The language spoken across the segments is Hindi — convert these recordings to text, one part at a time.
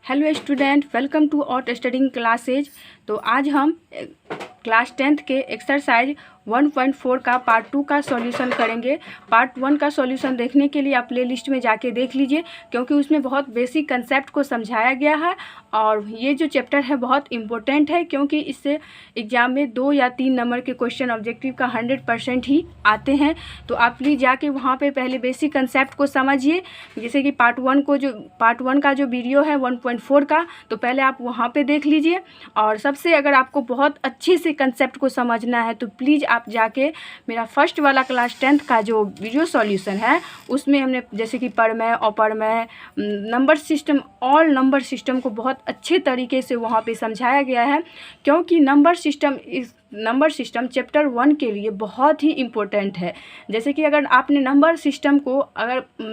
Hello student, welcome to our studying classes. तो आज हम क्लास 10th के एक्सरसाइज 1.4 का पार्ट 2 का सॉल्यूशन करेंगे। पार्ट 1 का सॉल्यूशन देखने के लिए आप प्ले लिस्ट में जाके देख लीजिए, क्योंकि उसमें बहुत बेसिक कंसेप्ट को समझाया गया है और ये जो चैप्टर है बहुत इम्पोर्टेंट है, क्योंकि इससे एग्ज़ाम में 2 या 3 नंबर के क्वेश्चन ऑब्जेक्टिव का 100% ही आते हैं। तो आप प्लीज़ जाके वहाँ पे पहले बेसिक कंसेप्ट को समझिए। जैसे कि पार्ट 1 का जो वीडियो है 1.4 का, तो पहले आप वहाँ पे देख लीजिए। और सबसे अगर आपको बहुत अच्छे से कंसेप्ट को समझना है तो प्लीज़ आप जाके मेरा फर्स्ट वाला क्लास 10th का जो वीडियो सॉल्यूशन है उसमें हमने जैसे कि परमेय, अपरमेय, number system, all number system को बहुत अच्छे तरीके से वहाँ पे समझाया गया है, क्योंकि नंबर सिस्टम चैप्टर 1 के लिए बहुत ही इम्पोर्टेंट है। जैसे कि अगर आपने नंबर सिस्टम को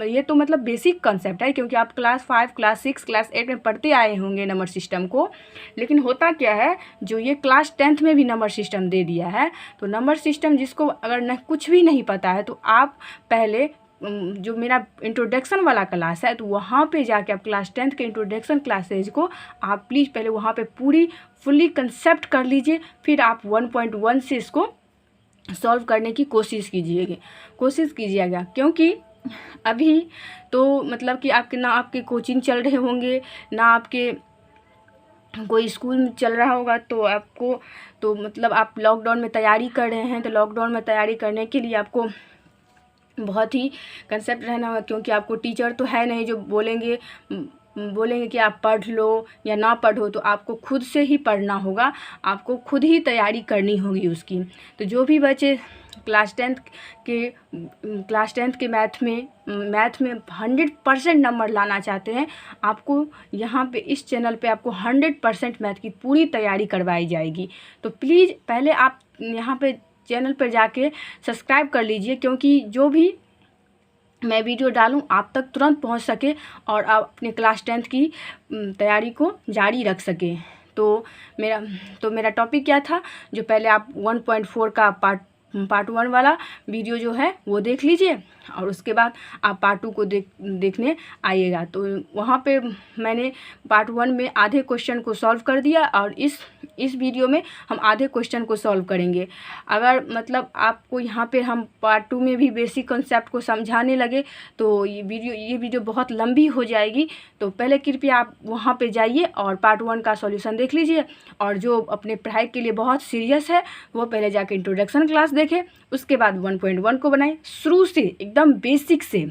ये तो मतलब बेसिक कंसेप्ट है, क्योंकि आप क्लास 5, क्लास 6, क्लास 8 में पढ़ते आए होंगे नंबर सिस्टम को। लेकिन होता क्या है, जो ये क्लास 10th में भी नंबर सिस्टम दे दिया है, तो नंबर सिस्टम जिसको अगर कुछ भी नहीं पता है तो आप पहले जो मेरा इंट्रोडक्शन वाला क्लास है तो वहाँ पे जाके आप क्लास 10th के इंट्रोडक्शन क्लासेज को आप प्लीज़ पहले वहाँ पे पूरी फुल्ली कंसेप्ट कर लीजिए, फिर आप 1.1 से इसको सॉल्व करने की कोशिश कीजिएगा। क्योंकि अभी तो मतलब कि आपके कोचिंग चल रहे होंगे, ना आपके कोई स्कूल चल रहा होगा, तो मतलब आप लॉकडाउन में तैयारी कर रहे हैं। तो लॉकडाउन में तैयारी करने के लिए आपको बहुत ही कंसेप्ट रहना होगा, क्योंकि आपको टीचर तो है नहीं जो बोलेंगे कि आप पढ़ लो या ना पढ़ो, तो आपको खुद से ही पढ़ना होगा, आपको खुद ही तैयारी करनी होगी उसकी। तो जो भी बच्चे क्लास 10th के मैथ में 100% नंबर लाना चाहते हैं, आपको यहाँ पे इस चैनल पे आपको 100% मैथ की पूरी तैयारी करवाई जाएगी। तो प्लीज़ पहले आप यहाँ पे चैनल पर जाके सब्सक्राइब कर लीजिए, क्योंकि जो भी मैं वीडियो डालूं आप तक तुरंत पहुंच सके और आप अपने क्लास 10th की तैयारी को जारी रख सकें। तो मेरा टॉपिक क्या था, जो पहले आप 1.4 का पार्ट 1 वाला वीडियो जो है वो देख लीजिए, और उसके बाद आप पार्ट 2 को देखने आइएगा। तो वहाँ पे मैंने पार्ट 1 में आधे क्वेश्चन को सॉल्व कर दिया, और इस वीडियो में हम आधे क्वेश्चन को सॉल्व करेंगे। अगर मतलब आपको यहाँ पे हम पार्ट 2 में भी बेसिक कॉन्सेप्ट को समझाने लगे तो ये वीडियो बहुत लंबी हो जाएगी। तो पहले कृपया आप वहाँ पे जाइए और पार्ट 1 का सॉल्यूशन देख लीजिए, और जो अपने पढ़ाई के लिए बहुत सीरियस है वो पहले जाके इंट्रोडक्शन क्लास देखें, उसके बाद 1.1 को बनाएं शुरू से, एकदम बेसिक से।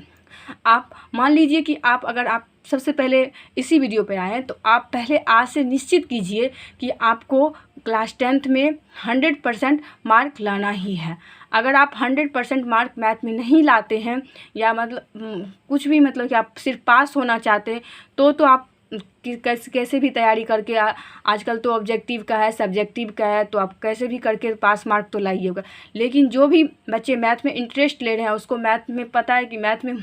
आप मान लीजिए कि आप सबसे पहले इसी वीडियो पे आए हैं, तो आप पहले आज से निश्चित कीजिए कि आपको क्लास 10th में 100% मार्क लाना ही है। अगर आप 100% मार्क मैथ में नहीं लाते हैं, या मतलब कुछ भी, मतलब कि आप सिर्फ पास होना चाहते हैं, तो आप कैसे भी तैयारी करके, आजकल तो ऑब्जेक्टिव का है, सब्जेक्टिव का है, तो आप कैसे भी करके पास मार्क तो लाइएगा। लेकिन जो भी बच्चे मैथ में इंटरेस्ट ले रहे हैं, उसको मैथ में पता है कि मैथ में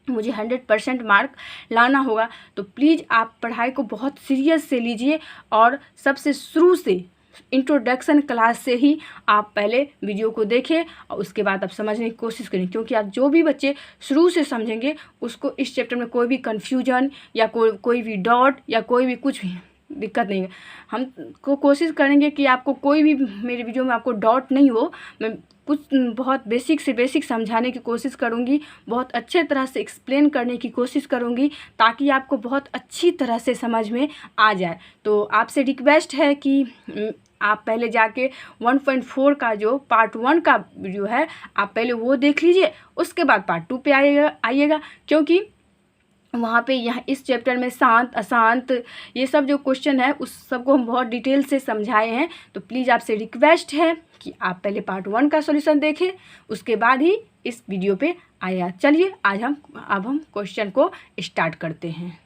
मुझे 100% मार्क लाना होगा, तो प्लीज़ आप पढ़ाई को बहुत सीरियस से लीजिए, और सबसे शुरू से इंट्रोडक्शन क्लास से ही आप पहले वीडियो को देखें, और उसके बाद आप समझने की कोशिश करें। क्योंकि आप जो भी बच्चे शुरू से समझेंगे उसको इस चैप्टर में कोई भी कन्फ्यूजन या कोई भी डाउट या कोई भी कुछ भी दिक्कत नहीं है। हम कोशिश करेंगे कि आपको कोई भी मेरे वीडियो में आपको डाउट नहीं हो। मैं कुछ बहुत बेसिक से बेसिक समझाने की कोशिश करूँगी, बहुत अच्छे तरह से एक्सप्लेन करने की कोशिश करूँगी, ताकि आपको बहुत अच्छी तरह से समझ में आ जाए। तो आपसे रिक्वेस्ट है कि आप पहले जाके 1.4 का जो पार्ट 1 का वीडियो है आप पहले वो देख लीजिए, उसके बाद पार्ट 2 पे आइएगा, क्योंकि वहाँ पे यहाँ इस चैप्टर में शांत अशांत ये सब जो क्वेश्चन है उस सबको हम बहुत डिटेल से समझाए हैं। तो प्लीज़ आपसे रिक्वेस्ट है कि आप पहले पार्ट 1 का सॉल्यूशन देखें, उसके बाद ही इस वीडियो पे आया। चलिए अब हम क्वेश्चन को स्टार्ट करते हैं।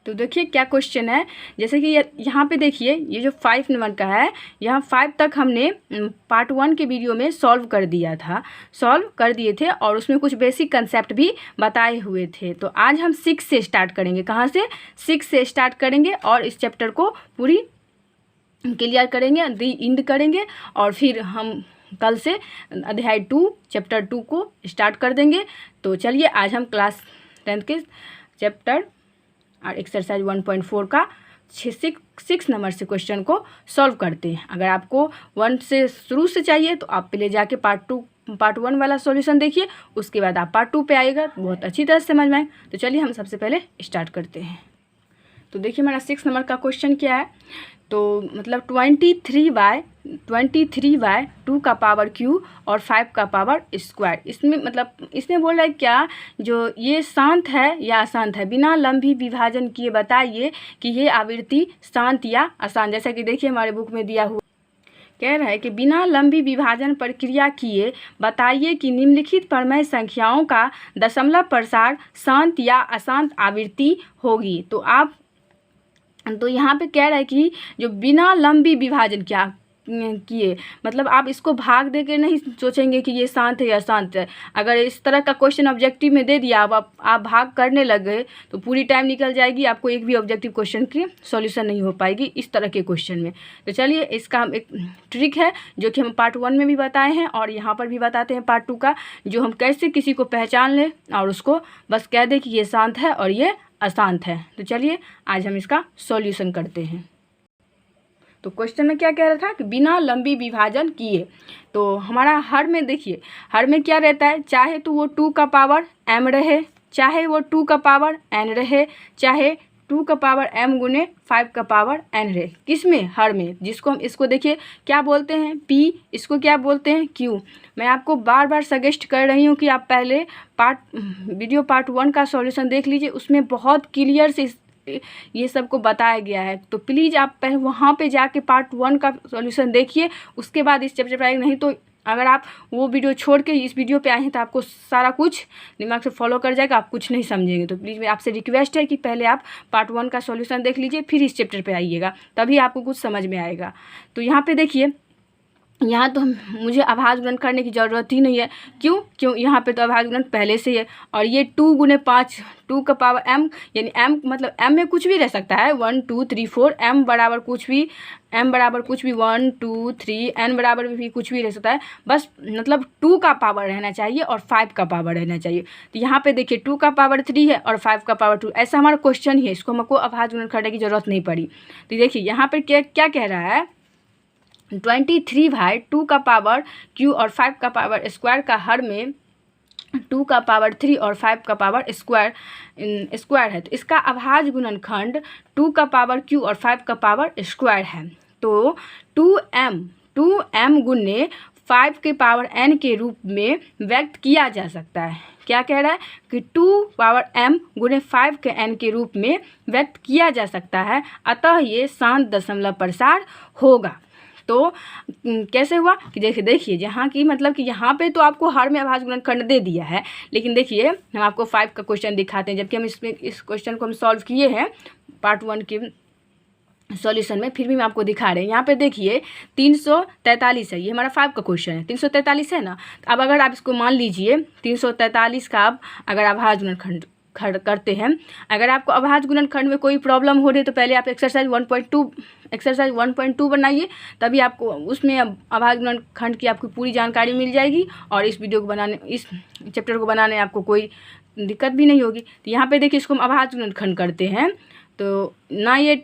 तो देखिए क्या क्वेश्चन है। जैसे कि यहाँ पे देखिए, ये जो 5 नंबर का है, यहाँ 5 तक हमने पार्ट 1 के वीडियो में सॉल्व कर दिए थे, और उसमें कुछ बेसिक कंसेप्ट भी बताए हुए थे। तो आज हम 6 से स्टार्ट करेंगे। कहाँ से? 6 से स्टार्ट करेंगे, और इस चैप्टर को पूरी क्लियर करेंगे, एंड करेंगे, और फिर हम कल से अध्याय 2 चैप्टर 2 को स्टार्ट कर देंगे। तो चलिए आज हम क्लास 10th के चैप्टर और एक्सरसाइज 1.4 का 6 नंबर से क्वेश्चन को सॉल्व करते हैं। अगर आपको 1 से शुरू से चाहिए तो आप पहले जाके पार्ट 1 वाला सॉल्यूशन देखिए, उसके बाद आप पार्ट 2 पे आइएगा, बहुत अच्छी तरह से समझ में आए। तो चलिए हम सबसे पहले स्टार्ट करते हैं। तो देखिए हमारा 6 नंबर का क्वेश्चन क्या है, तो मतलब 23/2 का पावर क्यू और 5 का पावर स्क्वायर। इसमें मतलब इसमें बोल रहा है क्या, जो ये शांत है या अशांत है, बिना लंबी विभाजन किए बताइए कि ये आवृत्ति शांत या अशांत। जैसा कि देखिए हमारे बुक में दिया हुआ कह रहा है कि बिना लंबी विभाजन प्रक्रिया किए बताइए कि निम्नलिखित परमेय संख्याओं का दशमलव प्रसार शांत या अशांत आवृत्ति होगी। तो यहाँ पे कह रहा है कि जो बिना लंबी विभाजन क्या किए, मतलब आप इसको भाग दे के नहीं सोचेंगे कि ये शांत है या अशांत है। अगर इस तरह का क्वेश्चन ऑब्जेक्टिव में दे दिया, आप भाग करने लग गए तो पूरी टाइम निकल जाएगी, आपको एक भी ऑब्जेक्टिव क्वेश्चन की सॉल्यूशन नहीं हो पाएगी इस तरह के क्वेश्चन में। तो चलिए इसका हम एक ट्रिक है जो कि हम पार्ट 1 में भी बताए हैं और यहाँ पर भी बताते हैं पार्ट 2 का, जो हम कैसे किसी को पहचान लें और उसको बस कह दें कि ये शांत है और ये अशांत है। तो चलिए आज हम इसका सॉल्यूशन करते हैं। तो क्वेश्चन में क्या कह रहा था कि बिना लंबी विभाजन किए, तो हमारा हर में देखिए, हर में क्या रहता है, चाहे तो वो 2 का पावर m रहे, चाहे वो 2 का पावर n रहे, चाहे 2 का पावर m गुने 5 का पावर n रहे। किस में, हर में, जिसको हम इसको देखिए क्या बोलते हैं p, इसको क्या बोलते हैं q। मैं आपको बार बार सजेस्ट कर रही हूँ कि आप पहले वीडियो पार्ट 1 का सॉल्यूशन देख लीजिए, उसमें बहुत क्लियर से ये सबको बताया गया है। तो प्लीज़ आप पहले वहाँ पे जाके पार्ट 1 का सॉल्यूशन देखिए, उसके बाद इस चैप्टर पर आएगा। नहीं तो अगर आप वो वीडियो छोड़ के इस वीडियो पे आए हैं तो आपको सारा कुछ दिमाग से फॉलो कर जाएगा, आप कुछ नहीं समझेंगे। तो प्लीज़ मैं आपसे रिक्वेस्ट है कि पहले आप पार्ट 1 का सॉल्यूशन देख लीजिए, फिर इस चैप्टर पे आइएगा, तभी आपको कुछ समझ में आएगा। तो यहाँ पे देखिए, यहाँ तो मुझे आभाज्य गुणन करने की ज़रूरत ही नहीं है। क्यों यहाँ पे तो आभाज्य गुणन पहले से ही है। और ये 2 गुने 5, 2 का पावर m, यानी m मतलब m में कुछ भी रह सकता है, 1 2 3 4, m बराबर कुछ भी 1 2 3, n बराबर भी कुछ भी रह सकता है, बस मतलब 2 का पावर रहना चाहिए और 5 का पावर रहना चाहिए। तो यहाँ पे देखिए 2 का पावर 3 है और 5 का पावर 2, ऐसा हमारा क्वेश्चन ही है, इसको हमको आभाज्य गुणन करने की ज़रूरत नहीं पड़ी। तो देखिए यहाँ पर क्या कह रहा है, 23/2 का पावर q और 5 का पावर स्क्वायर का हर में 2 का पावर 3 और 5 का पावर स्क्वायर है। तो इसका अभाज्य गुणनखंड 2 का पावर q और 5 का पावर स्क्वायर है। तो 2m गुने 5 के पावर n के रूप में व्यक्त किया जा सकता है। क्या कह रहा है कि 2 पावर m गुने 5 के n के रूप में व्यक्त किया जा सकता है, अतः ये शांत दशमलव प्रसार होगा। तो कैसे हुआ कि देखिए जहाँ की मतलब कि यहाँ पे तो आपको हर में अभाज्य गुणनखंड दे दिया है, लेकिन देखिए हम आपको 5 का क्वेश्चन दिखाते हैं, जबकि हम इस क्वेश्चन को हम सॉल्व किए हैं पार्ट 1 के सॉल्यूशन में, फिर भी मैं आपको दिखा रहे हैं। यहाँ पे देखिए 343 है, ये हमारा 5 का क्वेश्चन है, 343 है ना। अब अगर आप इसको मान लीजिए 343 का आप अगर अभाज्य गुणनखंड करते हैं, अगर आपको अभाज्य गुणनखंड में कोई प्रॉब्लम हो रही है तो पहले आप एक्सरसाइज 1.2 बनाइए, तभी आपको उसमें अभाज्य गुणनखंड की आपको पूरी जानकारी मिल जाएगी और इस वीडियो को बनाने, इस चैप्टर को बनाने में आपको कोई दिक्कत भी नहीं होगी। तो यहाँ पे देखिए इसको हम अभाज्य गुणनखंड करते हैं, तो ना ये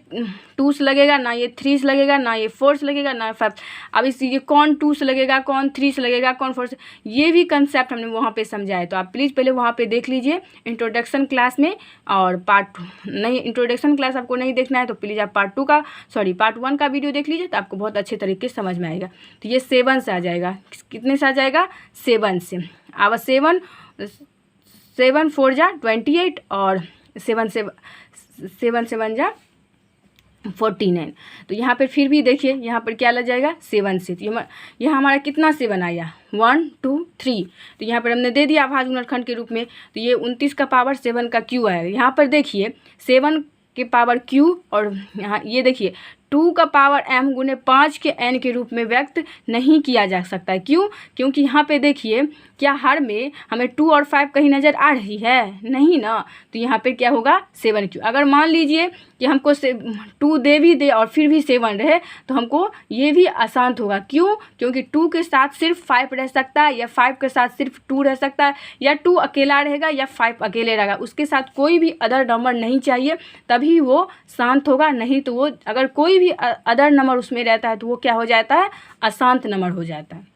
2 से लगेगा, ना ये 3 से लगेगा, ना ये 4 से लगेगा, ना 5। अब इस ये कौन 2 से लगेगा, कौन 3 से लगेगा, कौन 4 से, ये भी कंसेप्ट हमने वहाँ पे समझाया। तो आप प्लीज़ पहले वहाँ पे देख लीजिए इंट्रोडक्शन क्लास में, और पार्ट नहीं, इंट्रोडक्शन क्लास आपको नहीं देखना है तो प्लीज़ आप पार्ट 1 का वीडियो देख लीजिए, तो आपको बहुत अच्छे तरीके से समझ में आएगा। तो ये 7 से आ जाएगा, कितने से आ जाएगा, 7 से। अब 7 4 जा 28 और 7 से 1 जा 49। तो यहाँ पर फिर भी देखिए यहाँ पर क्या लग जाएगा, 7 से। तो यहाँ हमारा कितना 7 आया, 1 2 3। तो यहाँ पर हमने दे दिया अभाज्य गुणनखंड के रूप में, तो ये 29 का पावर 7 का q आएगा। यहाँ पर देखिए 7 के पावर q और यहाँ ये देखिए 2 का पावर m गुने 5 के n के रूप में व्यक्त नहीं किया जा सकता है। क्यों? क्योंकि यहाँ पे देखिए क्या हर में हमें 2 और 5 कहीं नज़र आ रही है? नहीं ना। तो यहाँ पे क्या होगा 7 अगर मान लीजिए कि हमको 2 दे भी दे और फिर भी 7 रहे तो हमको ये भी आसान होगा। क्यों? क्योंकि 2 के साथ सिर्फ 5 रह सकता है या 5 के साथ सिर्फ 2 रह सकता है या 2 अकेला रहेगा या 5 अकेले रहेगा, उसके साथ कोई भी अदर नंबर नहीं चाहिए तभी वो शांत होगा। नहीं तो वो अगर कोई भी अदर नंबर उसमें रहता है तो वो क्या हो जाता है? अशांत नंबर हो जाता है,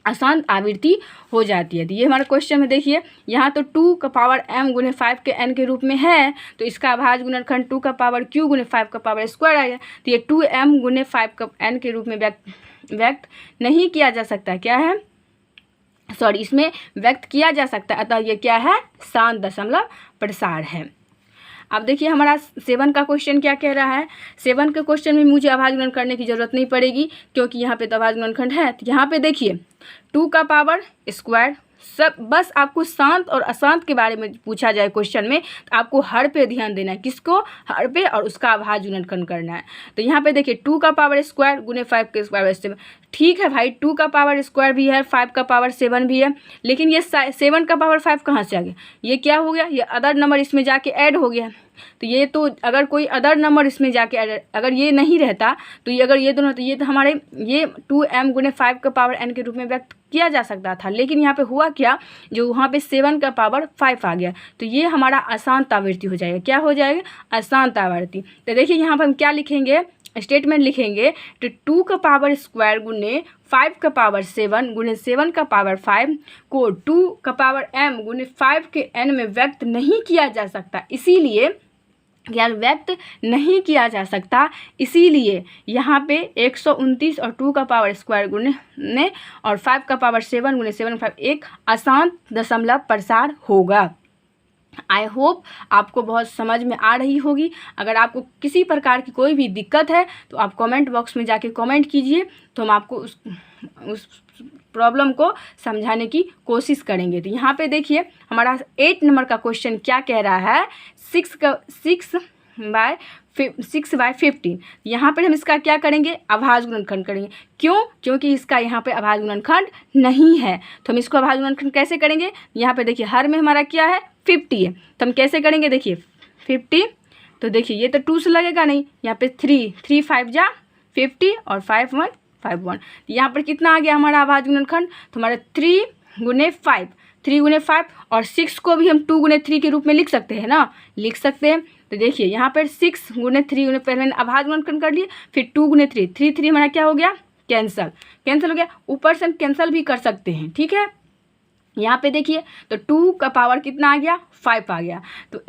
अशांत आवृत्ति हो जाती है। तो ये हमारा क्वेश्चन में देखिए यहाँ तो 2 का पावर m गुने 5 के n के रूप में है तो इसका अभाज्य गुणनखंड 2 का पावर q गुने 5 का पावर स्क्वायर आएगा। तो ये 2m गुने 5 का n के रूप में व्यक्त नहीं किया जा सकता। क्या है? सॉरी, इसमें व्यक्त किया जा सकता है, अतः ये क्या है? शांत दशमलव प्रसार है। अब देखिए हमारा 7 का क्वेश्चन क्या कह रहा है। 7 के क्वेश्चन में मुझे अभाज्य गुणन करने की ज़रूरत नहीं पड़ेगी क्योंकि यहाँ पे तो अभाज्य गुणनखंड है। तो यहाँ पे देखिए 2 का पावर स्क्वायर, सब बस आपको शांत और अशांत के बारे में पूछा जाए क्वेश्चन में तो आपको हर पे ध्यान देना है। किसको? हर पे, और उसका अभाज्य गुणनखंड करना है। तो यहाँ पे देखिए 2 का पावर स्क्वायर गुने 5 के स्क्वायर 7। ठीक है भाई, 2 का पावर स्क्वायर भी है, 5 का पावर 7 भी है, लेकिन ये 7 का पावर 5 कहाँ से आ गया? ये क्या हो गया? ये अदर नंबर इसमें जाके ऐड हो गया। तो ये तो अगर कोई अदर नंबर इसमें जाके अगर ये नहीं रहता तो ये अगर ये दोनों तो ये तो हमारे ये 2m गुने 5 का पावर n के रूप में व्यक्त किया जा सकता था। लेकिन यहाँ पे हुआ क्या, जो वहाँ पे 7 का पावर 5 आ गया तो ये हमारा अशांत आवृत्ति हो जाएगा। क्या हो जाएगा? अशांत आवृत्ति। तो देखिए यहाँ पर हम क्या लिखेंगे, स्टेटमेंट लिखेंगे तो 2 का पावर स्क्वायर गुने 5 का पावर 7 गुने 7 का पावर 5 को 2 का पावर m गुने 5 के n में व्यक्त नहीं किया जा सकता। इसीलिए यार व्यक्त नहीं किया जा सकता, इसीलिए यहाँ पे 129 और 2 का पावर स्क्वायर गुने और 5 का पावर 7 गुने 7 5 एक अशांत दशमलव प्रसार होगा। आई होप आपको बहुत समझ में आ रही होगी। अगर आपको किसी प्रकार की कोई भी दिक्कत है तो आप कमेंट बॉक्स में जाके कमेंट कीजिए, तो हम आपको उस प्रॉब्लम को समझाने की कोशिश करेंगे। तो यहाँ पे देखिए हमारा 8 नंबर का क्वेश्चन क्या कह रहा है, 6 बाय 15। यहाँ पर हम इसका क्या करेंगे? अभाज्य गुणनखंड करेंगे। क्यों? क्योंकि इसका यहाँ पे अभाज्य गुणनखंड नहीं है। तो हम इसको अभाज्य गुणनखंड कैसे करेंगे? यहाँ पे देखिए हर में हमारा क्या है? 50 है। तो हम कैसे करेंगे? देखिए 50, तो देखिए ये तो 2 से लगेगा नहीं, यहाँ पे 3 5 जा 50 और 5 1 5 1। यहाँ पर कितना आ गया हमारा अभाज्य गुणनखंड? तो हमारा 3 गुने 5 और 6 को भी हम 2 गुने 3 के रूप में लिख सकते हैं ना, लिख सकते हैं। तो देखिए यहाँ पर 6 गुने 3 गुने पहले मैंने अभाज्य गुणनखंड कर लिए, फिर 2 गुने 3 हमारा क्या हो गया? कैंसिल हो गया। ऊपर से हम कैंसिल भी कर सकते हैं, ठीक है। यहाँ पे देखिए तो 2 का पावर कितना आ गया? 5 आ गया। तो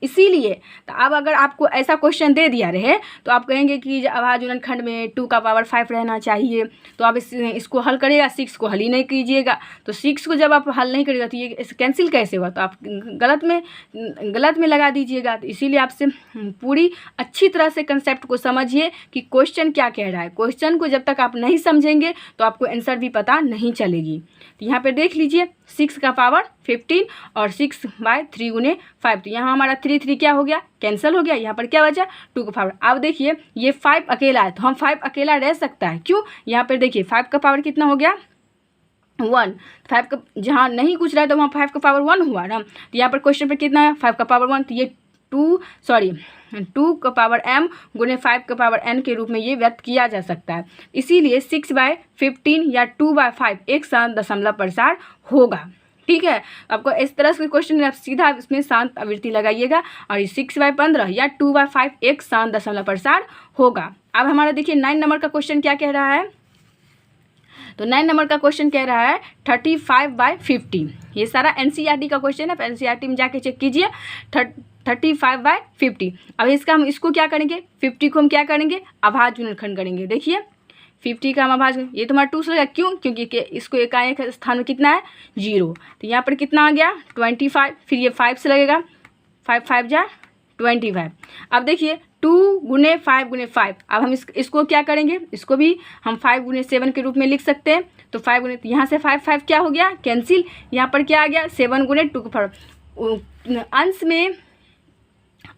इसीलिए तो अब अगर आपको ऐसा क्वेश्चन दे दिया रहे तो आप कहेंगे कि अभाज्य गुणनखंड में 2 का पावर 5 रहना चाहिए, तो आप इसको हल करिएगा, 6 को हल ही नहीं कीजिएगा। तो 6 को जब आप हल नहीं करिएगा तो ये कैंसिल कैसे हुआ? तो आप गलत में लगा दीजिएगा। तो इसीलिए आपसे पूरी अच्छी तरह से कंसेप्ट को समझिए कि क्वेश्चन क्या कह रहा है। क्वेश्चन को जब तक आप नहीं समझेंगे तो आपको आंसर भी पता नहीं चलेगी। तो यहाँ पे देख लीजिए 6 का पावर 15 और 6 बाय 3 गुने 5। तो यहाँ हमारा 3 क्या हो गया? कैंसिल हो गया। यहाँ पर क्या बचा? 2 का पावर। अब देखिए ये 5 अकेला है तो हम 5 अकेला रह सकता है। क्यों? यहाँ पर देखिए 5 का पावर कितना हो गया? 1। 5 का जहाँ नहीं कुछ रहा है तो वहाँ 5 का पावर 1 हुआ ना। तो यहाँ पर क्वेश्चन पर कितना है? 5 का पावर 1। तो ये 2 का पावर m गुने 5 का पावर n के रूप में ये व्यक्त किया जा सकता है। इसीलिए 6 बाय 15 या 2 बाय 5 एक शांत दशमलव प्रसार होगा, ठीक है। आपको इस तरह से क्वेश्चन आप सीधा इसमें शांत आवृत्ति लगाइएगा और 6 बाय 15 या 2 बाय 5 एक शांत दशमलव प्रसार होगा। अब हमारा देखिए 9 नंबर का क्वेश्चन क्या कह रहा है। तो 9 नंबर का क्वेश्चन कह रहा है 35 बाय 50। ये सारा NCERT का क्वेश्चन है, आप NCERT में जाके चेक कीजिए। 35 बाय 50। अब इसको क्या करेंगे? 50 को हम क्या करेंगे? अभाज्य गुणनखंड करेंगे। देखिए 50 का हम अभाज्य, ये तो हमारा 2 से लगेगा। क्यों? क्योंकि इसको एकाएक स्थान में कितना है? 0। तो यहाँ पर कितना आ गया? 25। फिर ये 5 से लगेगा, 5 5 जा 25। अब देखिए 2 गुने 5 गुने 5। अब हम इसको क्या करेंगे? इसको भी हम 5 गुने 7 के रूप में लिख सकते हैं। तो 5 गुने, यहाँ से 5 क्या हो गया? कैंसिल। यहाँ पर क्या आ गया? 7 गुने 2 का पावर।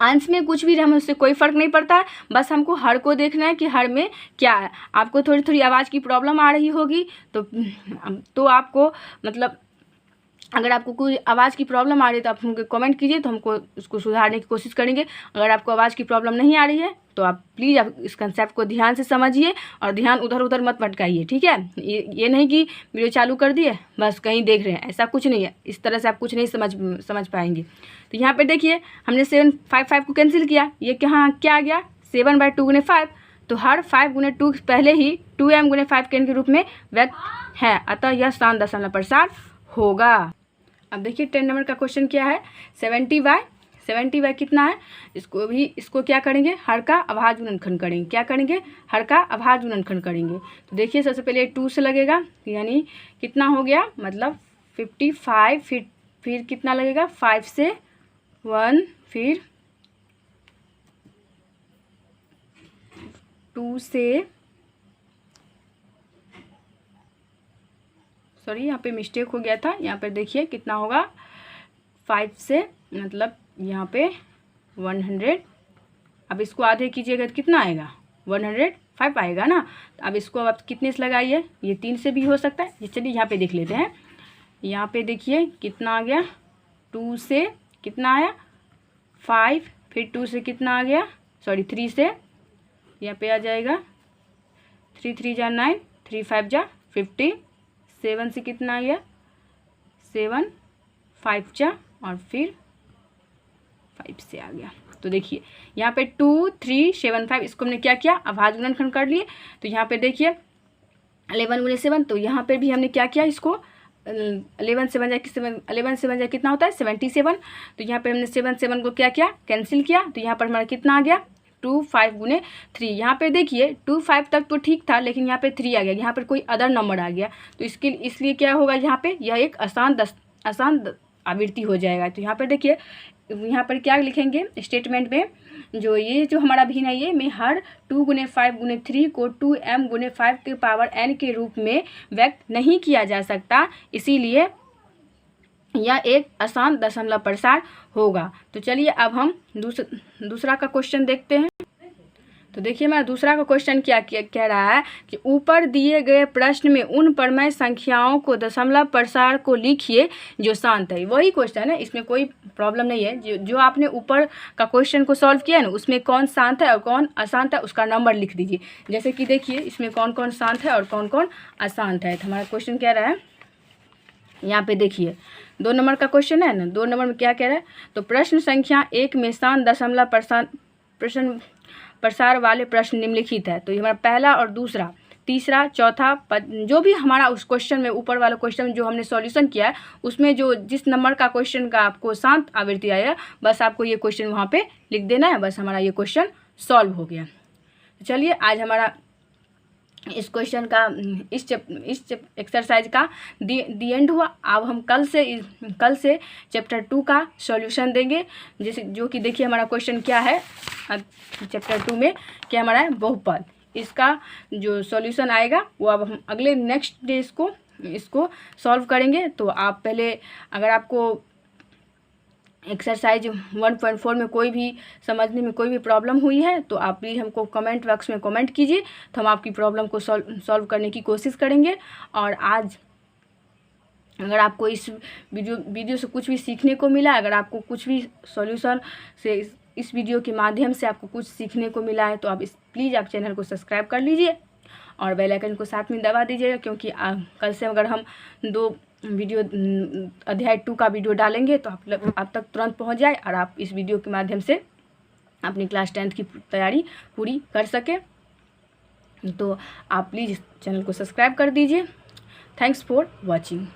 अंश में कुछ भी हमें उससे कोई फ़र्क नहीं पड़ता है, बस हमको हर को देखना है कि हर में क्या है। आपको थोड़ी थोड़ी आवाज़ की प्रॉब्लम आ रही होगी तो आपको मतलब अगर आपको कोई आवाज़ की प्रॉब्लम आ रही है तो आप हमको कमेंट कीजिए, तो हमको उसको सुधारने की कोशिश करेंगे। अगर आपको आवाज़ की प्रॉब्लम नहीं आ रही है तो आप प्लीज़ आप इस कंसेप्ट को ध्यान से समझिए और ध्यान उधर उधर मत भटकाइए, ठीक है। ये नहीं कि वीडियो चालू कर दिए बस कहीं देख रहे हैं, ऐसा कुछ नहीं है। इस तरह से आप कुछ नहीं समझ पाएंगे। तो यहाँ पर देखिए हमने 7/5 को कैंसिल किया, ये क्या आ गया 7/2 × 5। तो हर 5 × 2 पहले ही 2m × 5 के रूप में व्यक्त है, अतः यह शांत दशमलव प्रसार होगा। अब देखिए 10 नंबर का क्वेश्चन क्या है, 70/70 कितना है, इसको क्या करेंगे, हर का अभाज्य गुणनखंड करेंगे। क्या करेंगे, हर का अभाज्य गुणनखंड करेंगे। तो देखिए सबसे पहले 2 से लगेगा, यानी कितना हो गया, मतलब 55, फिर कितना लगेगा 5 से 1, फिर 2 से, सॉरी यहाँ पे मिस्टेक हो गया था, यहाँ पे देखिए कितना होगा 5 से, मतलब यहाँ पे 100। अब इसको आधे कीजिएगा तो कितना आएगा 105 आएगा ना। तो अब इसको आप कितने से लगाइए, ये 3 से भी हो सकता है। ये चलिए यहाँ पे देख लेते हैं। यहाँ पे देखिए कितना आ गया, 2 से कितना आया 5, फिर 2 से कितना आ गया, सॉरी 3 से, यहाँ पे आ जाएगा 3 3 जा 9, 3 5 जा 50, 7 से कितना आ गया 7, 5 जा और फिर 5 से आ गया। तो देखिए यहाँ पे 2 3 7 5 इसको हमने क्या किया, अभाज्य गुणनखंड कर लिए। तो यहाँ पे देखिए 11 × 7, तो यहाँ पे भी हमने क्या किया, इसको 11 से बन जाए कितना होता है 77। तो यहाँ पे हमने 7 को क्या किया, कैंसिल किया। तो यहाँ पर हमारा कितना आ गया 2 5 × 3। यहाँ पे देखिए 2 5 तक तो ठीक था, लेकिन यहाँ पे 3 आ गया, यहाँ पर कोई अदर नंबर आ गया। तो इसलिए क्या होगा, यहाँ पे यह एक आसान आवृत्ति हो जाएगा। तो यहाँ पर देखिए, यहाँ पर क्या लिखेंगे स्टेटमेंट में, जो हमारा भिन्न है, ये में हर 2 × 5 × 3 को 2m × 5 के पावर n के रूप में व्यक्त नहीं किया जा सकता, इसीलिए यह एक आसान दशमलव प्रसार होगा। तो चलिए अब हम दूसरा का क्वेश्चन देखते हैं। तो देखिए हमारा दूसरा का क्वेश्चन क्या कह रहा है कि ऊपर दिए गए प्रश्न में उन परमेय संख्याओं को दशमलव प्रसार को लिखिए जो शांत है। वही क्वेश्चन है, इसमें कोई प्रॉब्लम नहीं है। जो आपने ऊपर का क्वेश्चन को सॉल्व किया है ना, उसमें कौन शांत है और कौन अशांत है उसका नंबर लिख दीजिए। जैसे कि देखिए इसमें कौन कौन शांत है और कौन कौन अशांत है। तो हमारा क्वेश्चन कह रहा है, यहाँ पे देखिए 2 नंबर का क्वेश्चन है ना, 2 नंबर में क्या कह रहा है, तो प्रश्न संख्या 1 में शांत दशमलव प्रसार वाले प्रश्न निम्नलिखित है। तो ये हमारा पहला और दूसरा, तीसरा, चौथा, जो भी हमारा उस क्वेश्चन में ऊपर वाला क्वेश्चन में जो हमने सॉल्यूशन किया है, उसमें जो जिस नंबर का क्वेश्चन का आपको शांत आवृत्ति आया, बस आपको ये क्वेश्चन वहाँ पे लिख देना है, बस हमारा ये क्वेश्चन सॉल्व हो गया। चलिए आज हमारा इस क्वेश्चन का इस एक्सरसाइज का दी एंड हुआ। अब हम कल से चैप्टर 2 का सॉल्यूशन देंगे, जैसे जो कि देखिए हमारा क्वेश्चन क्या है चैप्टर 2 में, क्या हमारा है बहुपद। इसका जो सॉल्यूशन आएगा वो अब हम अगले नेक्स्ट डे इसको सॉल्व करेंगे। तो आप पहले, अगर आपको एक्सरसाइज 1.4 में कोई भी समझने में कोई भी प्रॉब्लम हुई है तो आप प्लीज़ हमको कमेंट बॉक्स में कमेंट कीजिए, तो हम आपकी प्रॉब्लम को सॉल्व करने की कोशिश करेंगे। और आज अगर आपको इस वीडियो से कुछ भी सीखने को मिला, अगर आपको कुछ भी सॉल्यूशन से इस वीडियो के माध्यम से आपको कुछ सीखने को मिला है, तो आप प्लीज़ आप चैनल को सब्सक्राइब कर लीजिए और बेल आइकन को साथ में दबा दीजिएगा, क्योंकि कल से अगर हम 2 वीडियो अध्याय 2 का वीडियो डालेंगे तो आप तक तुरंत पहुंच जाए और आप इस वीडियो के माध्यम से अपनी क्लास 10th की तैयारी पूरी कर सकें। तो आप प्लीज़ चैनल को सब्सक्राइब कर दीजिए। Thanks for watching.